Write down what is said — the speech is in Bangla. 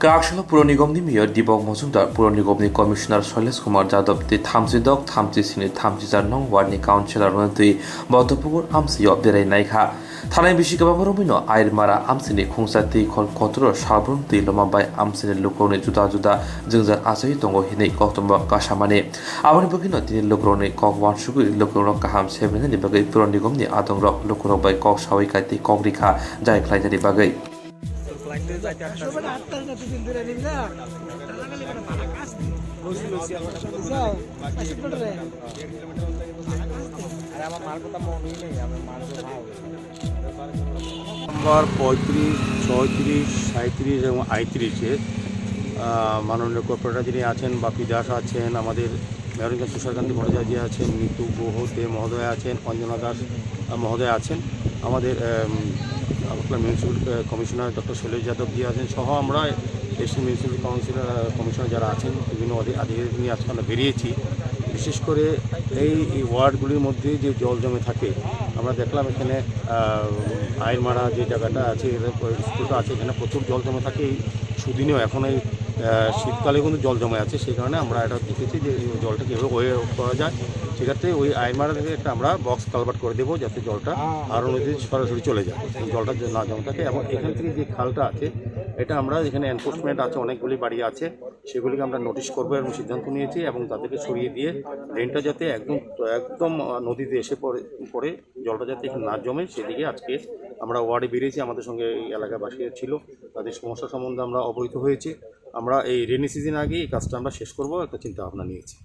Kakshalo Puro Nigomni Mayor Dipak Majumder Puro Nigomni Commissioner Shailesh Kumar Jadab the Thamsidok Thamsisini Thamsizarnong Warni Councillor Nantui Pukur Amchaio Berai naikha Thanai Bishikabamoromino Airmara Amsini Khungsati Kotorma Sabrun the Lomabai Amsini Lukroni Juda Jwngjal Asai Tongo Hine Kotorma Kashamane Avani Bugino Tini Lukroni Kok Wanshugu Lukrok Kaham 7 ni Bagai Puro Nigomni Adongrok Lukrok by Kok Shawikati Kokrika Jai Klaitari Bagai নম্বর 35, 36, 37 এবং 38-এ মাননীয় কর্পোরেটর যিনি আছেন বাপি দাস আছেন, আমাদের মেয়রগঞ্জ তুষারকান্তি ভট্টাচার্য আছেন, নিতু গুহ দে মহোদয় আছেন, অঞ্জনা দাস মহোদয় আছেন, আমাদের মিউনিসিপ্যাল কমিশনার ডক্টর শৈলেশ যাদবজি আছেন সহ আমরা এসি মিউনিসিপ্যাল কমিশনার যারা আছেন বিভিন্ন আধিকারিক নিয়ে আজকে আমরা বেরিয়েছি। বিশেষ করে এই ওয়ার্ডগুলির মধ্যে যে জল জমে থাকে আমরা দেখলাম এখানে আইরমারা যে জায়গাটা আছে স্কুলটা আছে এখানে প্রচুর জল জমে থাকে। এই সুদিনেও এখন এই শীতকালে কিন্তু জল জমে আছে, সেই কারণে আমরা এটা দেখেছি যে জলটা কীভাবে ওয়ে করা যায়। সেক্ষেত্রে ওই আইরমারা থেকে একটা আমরা বক্স কালভার্ট করে দেবো যাতে জলটা আরও নদীতে সরাসরি চলে যায়, জলটা না জমে থাকে। এবং এখান থেকে যে খালটা আছে এটা আমরা এখানে এনফোর্সমেন্ট আছে, অনেকগুলি বাড়ি আছে, সেগুলিকে আমরা নোটিশ করবো এবং সিদ্ধান্ত নিয়েছি এবং তাদেরকে সরিয়ে দিয়ে ড্রেনটা যাতে একদম নদীতে এসে পড়ে জলটা যাতে এখানে না জমে সেদিকে আজকে আমরা ওয়ার্ডে বেরিয়েছি। আমাদের সঙ্গে এই এলাকাবাসী ছিল, তাদের সমস্যা সম্বন্ধে আমরা অবহিত হয়েছি। আমরা এই রেনি সিজন আগে এই কাজটা আমরা শেষ করবো একটা চিন্তা ভাবনা নিয়েছি।